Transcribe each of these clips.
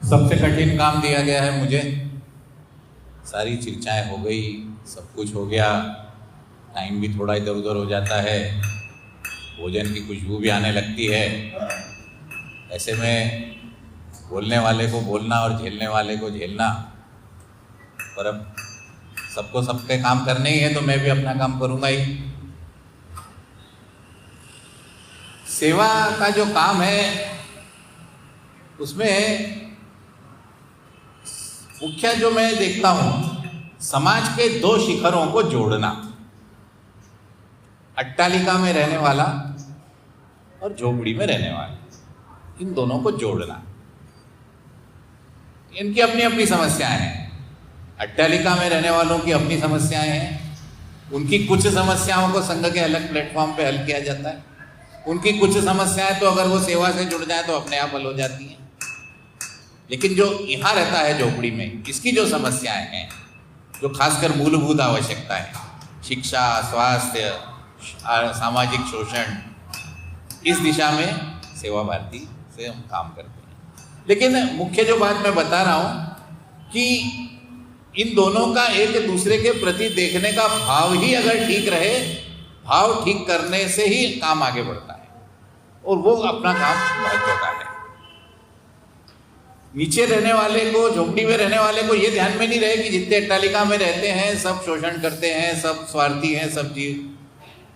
सबसे कठिन काम दिया गया है मुझे। सारी चर्चाएं हो गई, सब कुछ हो गया, टाइम भी थोड़ा इधर उधर हो जाता है, भोजन की खुशबू भी आने लगती है। ऐसे में बोलने वाले को बोलना और झेलने वाले को झेलना। पर अब सबको सबके काम करने ही है तो मैं भी अपना काम करूँगा ही। सेवा का जो काम है उसमें मुख्य जो मैं देखता हूँ, समाज के दो शिखरों को जोड़ना। अट्टालिका में रहने वाला और झोपड़ी में रहने वाला, इन दोनों को जोड़ना। इनकी अपनी अपनी समस्याएं हैं। अट्टालिका में रहने वालों की अपनी समस्याएं हैं, उनकी कुछ समस्याओं को संघ के अलग प्लेटफॉर्म पे हल किया जाता है। उनकी कुछ समस्याएं तो अगर वो सेवा से जुड़ जाए तो अपने आप हल हो जाती हैं। लेकिन जो यहाँ रहता है झोपड़ी में, इसकी जो समस्याएं हैं, जो खासकर मूलभूत आवश्यकताएं, शिक्षा, स्वास्थ्य, सामाजिक शोषण, इस दिशा में सेवा भारती से हम काम करते हैं। लेकिन मुख्य जो बात मैं बता रहा हूँ कि इन दोनों का एक दूसरे के प्रति देखने का भाव ही अगर ठीक रहे, भाव ठीक करने से ही काम आगे बढ़ता है और वो अपना काम महत्व का है। नीचे रहने वाले को, झोपड़ी में रहने वाले को ये ध्यान में नहीं रहे कि जितने अट्टालिका में रहते हैं सब शोषण करते हैं, सब स्वार्थी हैं, सब जीव,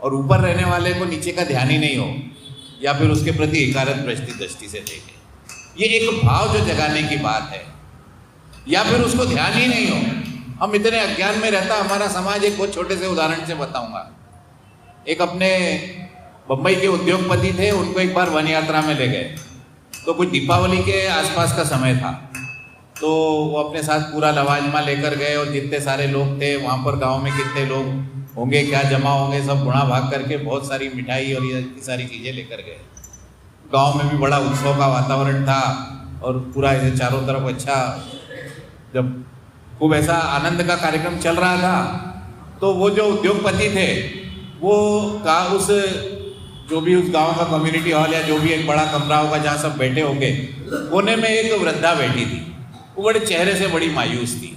और ऊपर रहने वाले को नीचे का ध्यान ही नहीं हो या फिर उसके प्रति एकारत दृष्टि से देखें। ये एक भाव जो जगाने की बात है, या फिर उसको ध्यान ही नहीं हो। हम इतने अज्ञान में रहता हमारा समाज। एक बहुत छोटे से उदाहरण से बताऊंगा। एक अपने बम्बई के उद्योगपति थे, उनको एक बार वन यात्रा में ले गए। तो कुछ दीपावली के आसपास का समय था, तो वो अपने साथ पूरा लवाजमा लेकर गए और जितने सारे लोग थे वहाँ पर, गांव में कितने लोग होंगे, क्या जमा होंगे, सब गुणा भाग करके बहुत सारी मिठाई और ये सारी चीज़ें लेकर गए। गांव में भी बड़ा उत्सव का वातावरण था और पूरा ऐसे चारों तरफ अच्छा, जब खूब ऐसा आनंद का कार्यक्रम चल रहा था, तो वो जो उद्योगपति थे वो उस जो भी उस गांव का कम्युनिटी हॉल या जो भी एक बड़ा कमरा होगा जहाँ सब बैठे होंगे, कोने में एक वृद्धा बैठी थी। वो बड़े चेहरे से बड़ी मायूस थी।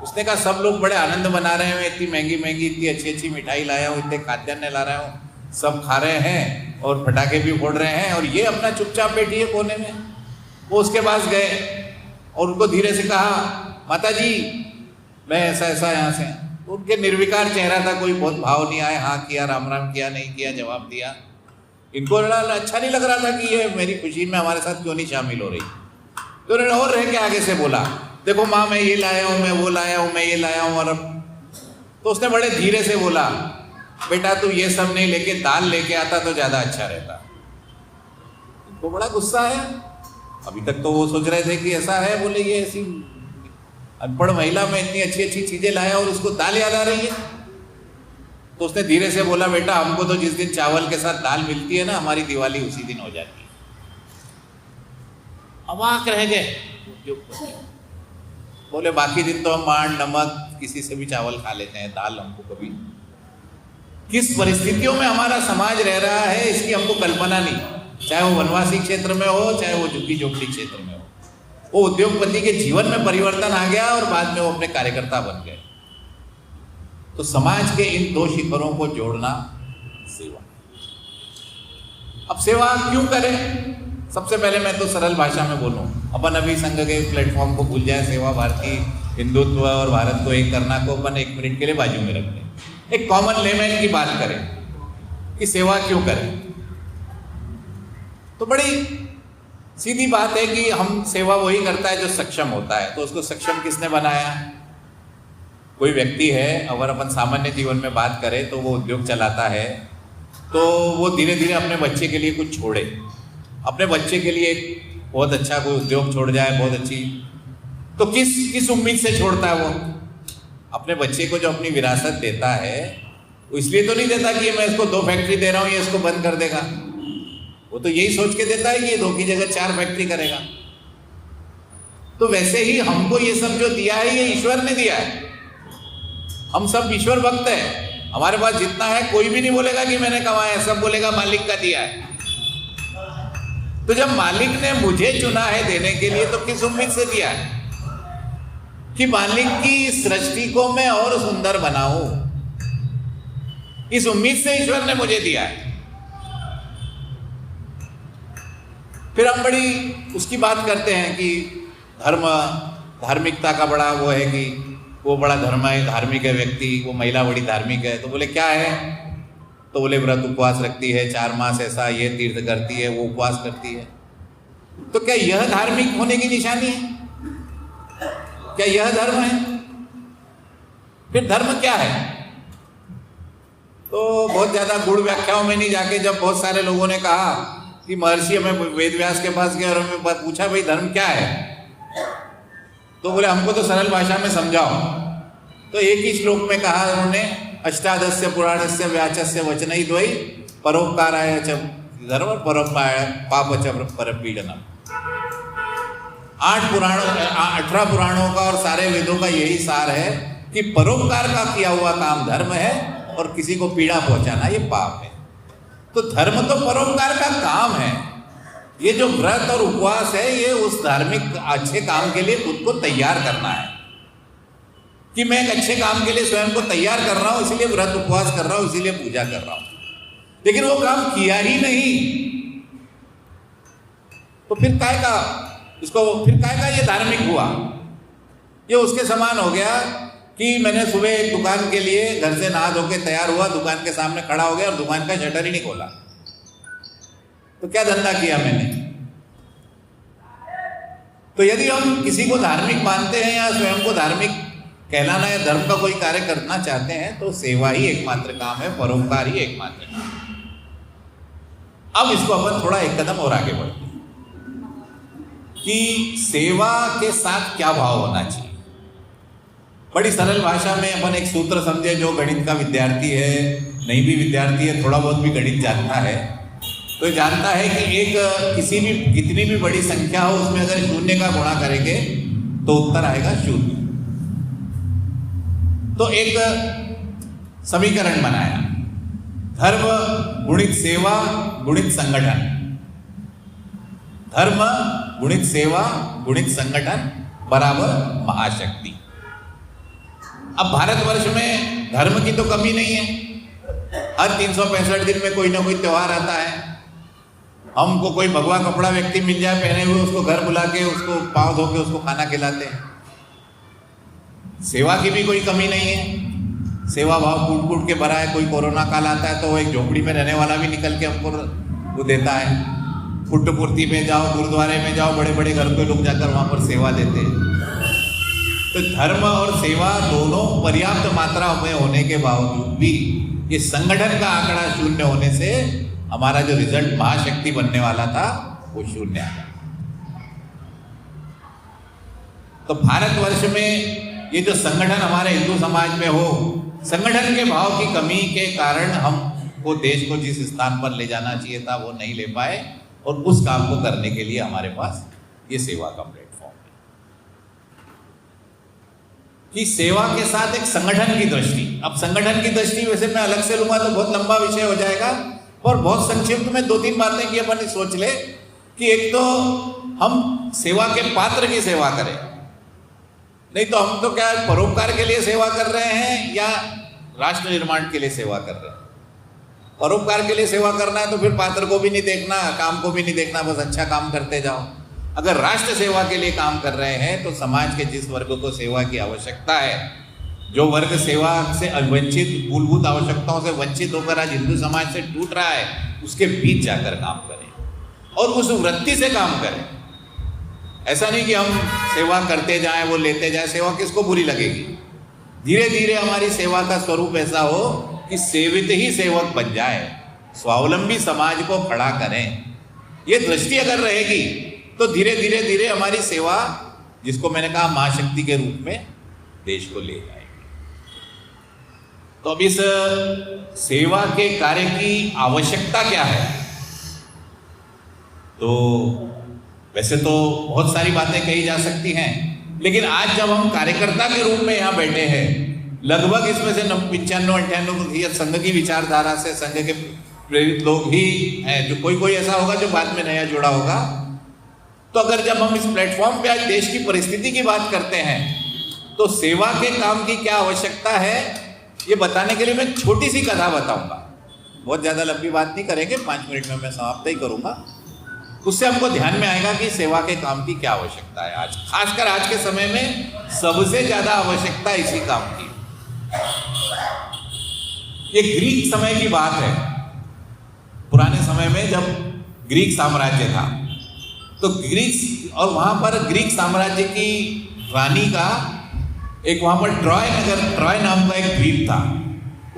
उसने कहा सब लोग बड़े आनंद मना रहे हैं, इतनी महंगी महंगी, इतनी अच्छी अच्छी मिठाई लाया हूँ, इतने खाद्यान्न ला रहा हूँ, सब खा रहे हैं और पटाखे भी फोड़ रहे हैं, और ये अपना चुपचाप बैठी है कोने में। वो उसके पास गए और उनको धीरे से कहा, माता जी मैं ऐसा ऐसा यहाँ से। उनके निर्विकार चेहरा था, कोई बहुत भाव नहीं आया, हाँ किया, राम राम किया, नहीं किया, जवाब दिया। इनको अच्छा नहीं लग रहा था कि ये मेरी खुशी में हमारे साथ क्यों नहीं शामिल हो रही। तो उन्होंने और रह के आगे से बोला, देखो माँ मैं ये लाया हूँ, मैं वो लाया हूँ, मैं ये लाया हूँ। और तो उसने बड़े धीरे से बोला, बेटा तू ये सब नहीं लेके दाल लेके आता तो ज़्यादा अच्छा रहता। इनको बड़ा गुस्सा है। अभी तक तो वो सोच रहे थे कि ऐसा है, बोले ये ऐसी अनपढ़ महिला में इतनी अच्छी अच्छी चीज़ें लाया और उसको दाल याद आ रही है। तो उसने धीरे से बोला, बेटा हमको तो जिस दिन चावल के साथ दाल मिलती है ना, हमारी दिवाली उसी दिन हो जाती है। अवाक रह गए। बोले बाकी दिन तो हम मांड नमक किसी से भी चावल खा लेते हैं, दाल हमको कभी। किस परिस्थितियों में हमारा समाज रह रहा है इसकी हमको कल्पना नहीं, चाहे वो वनवासी क्षेत्र में हो, चाहे वो झुग्गी झोपड़ी क्षेत्र में हो। वो उद्योगपति के जीवन में परिवर्तन आ गया और बाद में वो अपने कार्यकर्ता बन गए। तो समाज के इन दो शिखरों को जोड़ना सेवा। अब सेवा क्यों करें? सबसे पहले मैं तो सरल भाषा में बोलूं, अपन अभी संघ के प्लेटफॉर्म को भूल जाए, सेवा भारती, हिंदुत्व और भारत को एक करना को अपन एक मिनट के लिए बाजू में रख दें। एक कॉमन लेमैन की बात करें कि सेवा क्यों करें, तो बड़ी सीधी बात है कि हम सेवा वही करता है जो सक्षम होता है। तो उसको सक्षम किसने बनाया? कोई व्यक्ति है, अगर अपन सामान्य जीवन में बात करें तो वो उद्योग चलाता है, तो वो धीरे धीरे अपने बच्चे के लिए कुछ छोड़े, अपने बच्चे के लिए एक बहुत अच्छा कोई उद्योग छोड़ जाए, बहुत अच्छी। तो किस उम्मीद से छोड़ता है वो? अपने बच्चे को जो अपनी विरासत देता है वो इसलिए तो नहीं देता कि मैं इसको 2 फैक्ट्री दे रहा हूँ, ये इसको बंद कर देगा। वो तो यही सोच के देता है कि ये 2 की जगह 4 फैक्ट्री करेगा। तो वैसे ही हमको ये सब जो दिया है ये ईश्वर ने दिया है। हम सब ईश्वर भक्त हैं। हमारे पास जितना है कोई भी नहीं बोलेगा कि मैंने कमाया है, सब बोलेगा मालिक का दिया है। तो जब मालिक ने मुझे चुना है देने के लिए, तो किस उम्मीद से दिया है कि मालिक की सृष्टि को मैं और सुंदर बनाऊं, इस उम्मीद से ईश्वर ने मुझे दिया है। फिर हम बड़ी उसकी बात करते हैं कि धार्मिकता का बड़ा वो है कि वो बड़ा धार्मिक है व्यक्ति, वो महिला बड़ी धार्मिक है। तो बोले क्या है? तो बोले व्रत उपवास रखती है, 4 मास ऐसा ये तीर्थ करती है, वो उपवास करती है। तो क्या यह धार्मिक होने की निशानी है? क्या यह धर्म है? फिर धर्म क्या है? तो बहुत ज्यादा गुड़ व्याख्याओं में नहीं जाके, जब बहुत सारे लोगों ने कहा कि महर्षि, हमें वेद व्यास के पास गए और हमें पूछा भाई धर्म क्या है, तो बोले हमको तो सरल भाषा में समझाओ। तो एक ही श्लोक में कहा उन्होंने, अष्टादस्य पुराणस्य व्याचस्य वचनई द्वयी परोपकाराय च धर्म पाप च परपीडनम। 18 पुराणों का और सारे वेदों का यही सार है कि परोपकार का किया हुआ काम धर्म है और किसी को पीड़ा पहुंचाना ये पाप है। तो धर्म तो परोपकार का काम है। ये जो व्रत और उपवास है, ये उस धार्मिक अच्छे काम के लिए खुद को तैयार करना है कि मैं एक अच्छे काम के लिए स्वयं को तैयार कर रहा हूं, इसीलिए व्रत उपवास कर रहा हूं, इसीलिए पूजा कर रहा हूं। लेकिन वो काम किया ही नहीं, तो फिर काय का ये धार्मिक हुआ? ये उसके समान हो गया कि मैंने सुबह एक दुकान के लिए घर से नहा धो के तैयार हुआ, दुकान के सामने खड़ा हो गया और दुकान का शटर ही नहीं खोला। तो क्या धंधा किया मैंने? तो यदि हम किसी को धार्मिक मानते हैं या स्वयं को धार्मिक कहलाना या धर्म का कोई कार्य करना चाहते हैं, तो सेवा ही एकमात्र काम है, परोपकार ही एकमात्र काम है। अब इसको अपन थोड़ा एक कदम और आगे बढ़ते हैं कि सेवा के साथ क्या भाव होना चाहिए। बड़ी सरल भाषा में अपन एक सूत्र समझे, जो गणित का विद्यार्थी है, नहीं भी विद्यार्थी है, थोड़ा बहुत भी गणित जानता है, तो जानता है कि कितनी भी बड़ी संख्या हो, उसमें अगर शून्य का गुणा करेंगे तो उत्तर आएगा 0। तो एक समीकरण बनाया, धर्म गुणित सेवा गुणित संगठन, धर्म गुणित सेवा गुणित संगठन बराबर महाशक्ति। अब भारतवर्ष में धर्म की तो कमी नहीं है, हर 365 दिन में कोई ना कोई त्योहार आता है। हमको कोई भगवा कपड़ा व्यक्ति मिल जाए पहने हुए, उसको घर बुला के, उसको पाँव धो के उसको खाना खिलाते हैं। सेवा की भी कोई कमी नहीं है, सेवा भाव कूट कूट के भरा है। कोई कोरोना काल आता है तो एक झोपड़ी में रहने वाला भी निकल के हमको वो देता है। पुट्टपूर्ति में जाओ, गुरुद्वारे में जाओ, बड़े बड़े घर पे लोग जाकर वहाँ पर सेवा देते हैं। तो धर्म और सेवा दोनों पर्याप्त मात्रा में होने के बावजूद भी ये संगठन का आंकड़ा 0 होने से हमारा जो रिजल्ट महाशक्ति बनने वाला था वो 0 आ गया। तो भारतवर्ष में ये जो संगठन हमारे हिंदू समाज में हो, संगठन के भाव की कमी के कारण हमको देश को जिस स्थान पर ले जाना चाहिए था वो नहीं ले पाए, और उस काम को करने के लिए हमारे पास ये सेवा का प्लेटफॉर्म है कि सेवा के साथ एक संगठन की दृष्टि। अब संगठन की दृष्टि वैसे मैं अलग से लूंगा तो बहुत लंबा विषय हो जाएगा, और बहुत संक्षिप्त में 2-3 बातें की अपन सोच ले कि एक तो हम सेवा के पात्र की सेवा करें, नहीं तो हम तो क्या परोपकार के लिए सेवा कर रहे हैं या राष्ट्र निर्माण के लिए सेवा कर रहे हैं। परोपकार के लिए सेवा करना है तो फिर पात्र को भी नहीं देखना, काम को भी नहीं देखना, बस अच्छा काम करते जाओ। अगर राष्ट्र सेवा के लिए काम कर रहे हैं तो समाज के जिस वर्ग को सेवा की आवश्यकता है, जो वर्ग सेवा से वंचित, मूलभूत आवश्यकताओं से वंचित होकर आज हिंदू समाज से टूट रहा है, उसके बीच जाकर काम करें और उस वृत्ति से काम करें। ऐसा नहीं कि हम सेवा करते जाएं, वो लेते जाएं। सेवा किसको बुरी लगेगी? धीरे धीरे हमारी सेवा का स्वरूप ऐसा हो कि सेवित ही सेवक बन जाए, स्वावलंबी समाज को खड़ा करें। ये दृष्टि अगर रहेगी तो धीरे धीरे धीरे हमारी सेवा, जिसको मैंने कहा महाशक्ति के रूप में, देश को ले जाएगी। तो अब इस सेवा के कार्य की आवश्यकता क्या है? तो वैसे तो बहुत सारी बातें कही जा सकती हैं, लेकिन आज जब हम कार्यकर्ता के रूप में यहाँ बैठे हैं, लगभग इसमें से 95-98% संघ की विचारधारा से, संघ के प्रेरित लोग ही हैं, जो कोई ऐसा होगा जो बाद में नया जुड़ा होगा। तो अगर जब हम इस प्लेटफॉर्म पे आज देश की परिस्थिति की बात करते हैं तो सेवा के काम की क्या आवश्यकता है ये बताने के लिए मैं छोटी सी कथा बताऊंगा। बहुत ज़्यादा लंबी बात नहीं करेंगे, 5 मिनट में मैं समाप्त ही करूंगा। उससे हमको ध्यान में आएगा कि सेवा के काम की क्या आवश्यकता है। आज खासकर आज के समय में सबसे ज़्यादा आवश्यकता इसी काम की। ये ग्रीक समय की बात है। पुराने समय में जब ग्रीक साम्राज्य था तो ग्रीक, और वहाँ पर ग्रीक साम्राज्य की रानी का एक वहाँ पर ट्रॉय नाम का एक द्वीप था।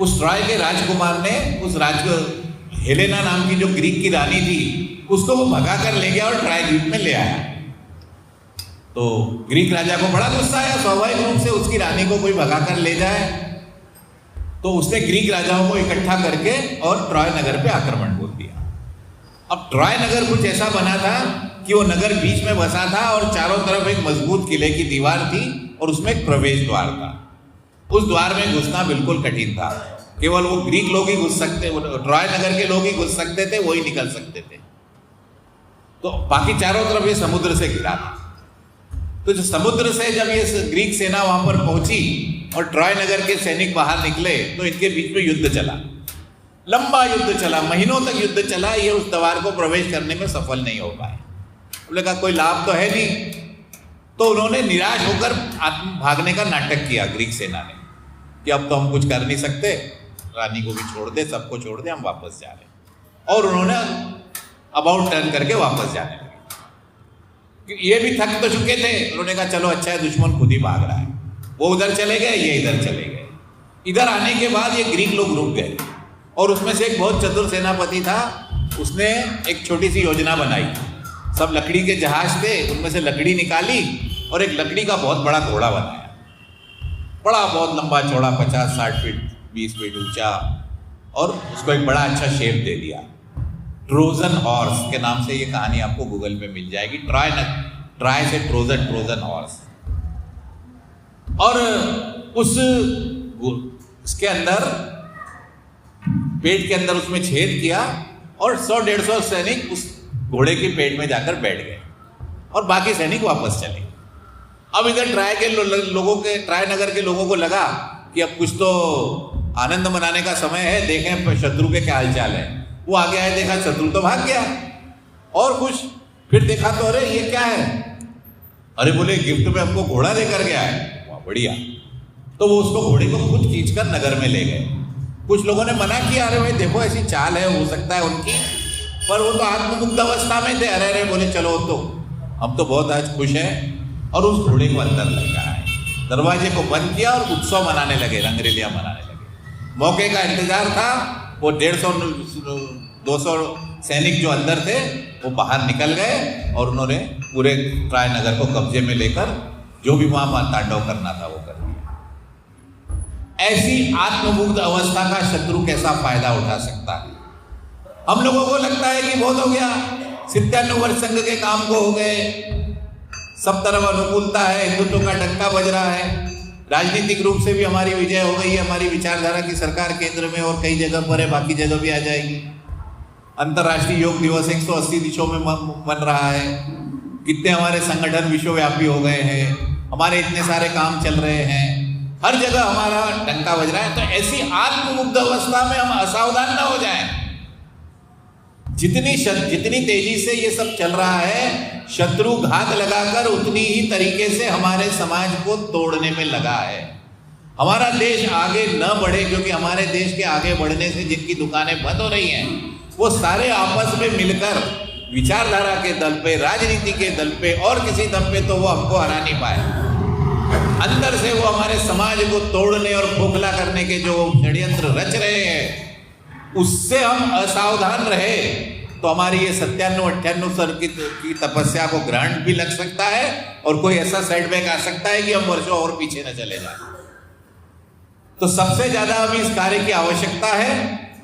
उस ट्रॉय के राजकुमार ने उस हेलेना नाम की जो ग्रीक की रानी थी उसको वो भगा कर ले गया और ट्रॉय द्वीप में ले आया। तो ग्रीक राजा को बड़ा गुस्सा आया, स्वाभाविक रूप से उसकी रानी को कोई भगा कर ले जाए। तो उसने ग्रीक राजाओं को इकट्ठा करके और ट्रॉय नगर पे आक्रमण बोल दिया। अब ट्रॉय नगर कुछ ऐसा बना था कि वो नगर बीच में बसा था और चारों तरफ एक मजबूत किले की दीवार थी और उसमें एक प्रवेश द्वार था। उस द्वार में घुसना बिल्कुल कठिन था, केवल वो ग्रीक लोग ही घुस सकते, ट्रॉय नगर के लोग ही घुस सकते थे, वो ही निकल सकते थे। तो बाकी चारों तरफ ये समुद्र से घिरा था। तो जो समुद्र से जब ये ग्रीक सेना वहां पर पहुंची और ट्रॉय नगर के सैनिक बाहर निकले तो इनके बीच में युद्ध चला, लंबा युद्ध चला, महीनों तक युद्ध चला। ये उस द्वार को प्रवेश करने में सफल नहीं हो पाए। उन्होंने कहा कोई लाभ तो है नहीं। तो उन्होंने निराश होकर भागने का नाटक किया ग्रीक सेना ने कि अब तो हम कुछ कर नहीं सकते, रानी को भी छोड़ दे, सबको छोड़ दे, हम वापस जा रहे हैं। और उन्होंने अबाउट टर्न करके वापस जाने लगे। ये भी थक तो चुके थे। उन्होंने कहा चलो अच्छा है, दुश्मन खुद ही भाग रहा है। वो उधर चले गए, ये इधर चले गए। इधर आने के बाद ये ग्रीक लोग रुक गए और उसमें से एक बहुत चतुर सेनापति था, उसने एक छोटी सी योजना बनाई। सब लकड़ी के जहाज थे, उनमें से लकड़ी निकाली और एक लकड़ी का बहुत बड़ा घोड़ा बनाया। बड़ा बहुत लंबा चौड़ा, 50-60 फीट, 20 फीट ऊंचा, और उसको एक बड़ा अच्छा शेप दे दिया। ट्रोजन हॉर्स के नाम से ये कहानी आपको गूगल पे मिल जाएगी। ट्राय से ट्रोजन हॉर्स। और उसके अंदर, पेट के अंदर उसमें छेद किया और 100-150 सैनिक उस घोड़े के पेट में जाकर बैठ गए और बाकी सैनिक वापस चले। अब इधर ट्राय नगर के लोगों को लगा कि अब कुछ तो आनंद मनाने का समय है, देखें शत्रु के क्या हालचाल है। वो आगे आए, देखा शत्रु तो भाग गया और कुछ। फिर देखा तो अरे ये क्या है, अरे बोले गिफ्ट में हमको घोड़ा देकर गया है, वाह बढ़िया। तो वो उसको घोड़े को खुद खींचकर नगर में ले गए। कुछ लोगों ने मना किया, अरे भाई देखो ऐसी चाल है, हो सकता है उनकी, पर वो तो आत्ममुग्ध अवस्था में थे। अरे बोले चलो तो हम तो बहुत आज खुश हैं, और उस घोड़े को अंदर लेकर आए, दरवाजे को बंद किया और उत्सव मनाने लगे, रंगरेलियां मनाने लगे। मौके का इंतजार था। वो 150-200 सैनिक जो अंदर थे वो बाहर निकल गए और उन्होंने पूरे ट्रॉय नगर को कब्जे में लेकर जो भी वहां तांडव करना था वो कर दिया। ऐसी आत्ममुग्ध अवस्था का शत्रु कैसा फायदा उठा सकता है? हम लोगों को लगता है कि बहुत हो गया, 97 वर्ष संघ के काम को हो गए, सब तरफ अनुकूलता है, हिंदुत्व का डंका बज रहा है, राजनीतिक रूप से भी हमारी विजय हो गई है, हमारी विचारधारा की सरकार केंद्र में और कई जगह पर है, बाकी जगह भी आ जाएगी। अंतर्राष्ट्रीय योग दिवस 180 देशों में बन रहा है, कितने हमारे संगठन विश्वव्यापी हो गए हैं, हमारे इतने सारे काम चल रहे हैं, हर जगह हमारा डंका बज रहा है। तो ऐसी आत्ममुग्ध अवस्था में हम असावधान ना हो जाएं। जितनी तेजी से ये सब चल रहा है, शत्रु घात लगाकर उतनी ही तरीके से हमारे समाज को तोड़ने में लगा है। हमारा देश आगे न बढ़े, क्योंकि हमारे देश के आगे बढ़ने से जिनकी दुकानें बंद हो रही हैं वो सारे आपस में मिलकर विचारधारा के दल पे, राजनीति के दल पे और किसी दल पे तो वो हमको हरा नहीं पाए। अंदर से वो हमारे समाज को तोड़ने और खोखला करने के जो षड्यंत्र रच रहे हैं, उससे हम असावधान रहे तो हमारी ये 97-98 साल की तपस्या को ग्रांट भी लग सकता है और कोई ऐसा सेटबैक आ सकता है कि हम वर्षों और पीछे न चले जाएं। तो सबसे ज्यादा हमें इस कार्य की आवश्यकता है।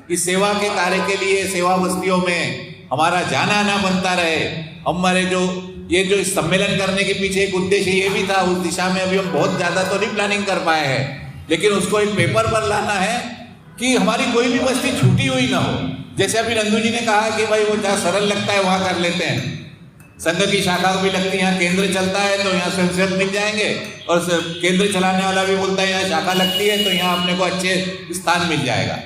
इस सेवा के कार्य के लिए सेवा बस्तियों में हमारा जाना आना बनता रहे। हमारे जो इस सम्मेलन करने के पीछे एक उद्देश्य ये भी था, उस दिशा में अभी हम बहुत ज्यादा तो नहीं प्लानिंग कर पाए हैं, लेकिन उसको एक पेपर पर लाना है कि हमारी कोई भी बस्ती छूटी हुई ना हो। जैसे अभी नंदू जी ने कहा कि भाई वो जहाँ सरल लगता है वहाँ कर लेते हैं, संघ की शाखा भी लगती है, यहाँ केंद्र चलता है तो यहाँ स्वयंसेवक मिल जाएंगे, और केंद्र चलाने वाला भी बोलता है यहाँ शाखा लगती है तो यहाँ अपने को अच्छे स्थान मिल जाएगा।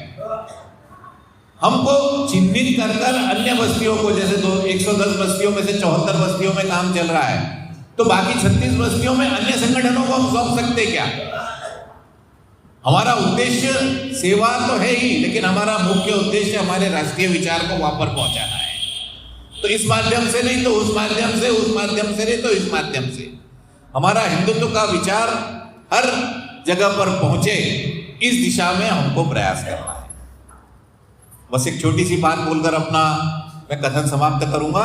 हमको चिन्हित कर कर अन्य बस्तियों को, जैसे 110 बस्तियों में से 74 बस्तियों में काम चल रहा है, तो बाकी 36 बस्तियों में अन्य संगठनों को हम सौंप सकते क्या? हमारा उद्देश्य सेवा तो है ही, लेकिन हमारा मुख्य उद्देश्य हमारे राष्ट्रीय विचार को वहां पर पहुंचाना है। तो इस माध्यम से नहीं तो उस माध्यम से, उस माध्यम से नहीं तो इस माध्यम से हमारा हिंदुत्व का विचार हर जगह पर पहुंचे, इस दिशा में हमको प्रयास करना है। बस एक छोटी सी बात बोलकर अपना मैं कथन समाप्त करूंगा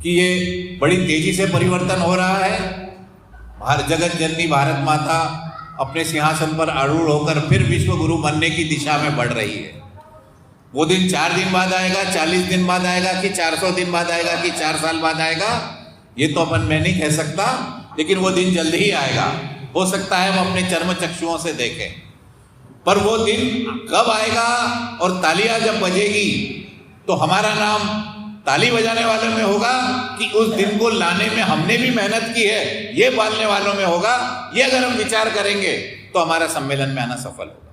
कि ये बड़ी तेजी से परिवर्तन हो रहा है। जगत जननी भारत माता अपने सिंहासन पर आरूढ़ होकर फिर विश्व गुरु बनने की दिशा में बढ़ रही है। वो दिन 4 दिन बाद आएगा, 40 दिन बाद आएगा, कि 400 दिन बाद आएगा, कि 4 साल बाद आएगा, ये तो अपन मैं नहीं कह सकता, लेकिन वो दिन जल्द ही आएगा। हो सकता है हम अपने चर्म चक्षुओं से देखें, पर वो दिन कब आएगा और तालियां जब बजेगी तो हमारा नाम ताली बजाने वालों में होगा कि उस दिन को लाने में हमने भी मेहनत की है, ये पालने वालों में होगा। ये अगर हम विचार करेंगे तो हमारा सम्मेलन में आना सफल होगा।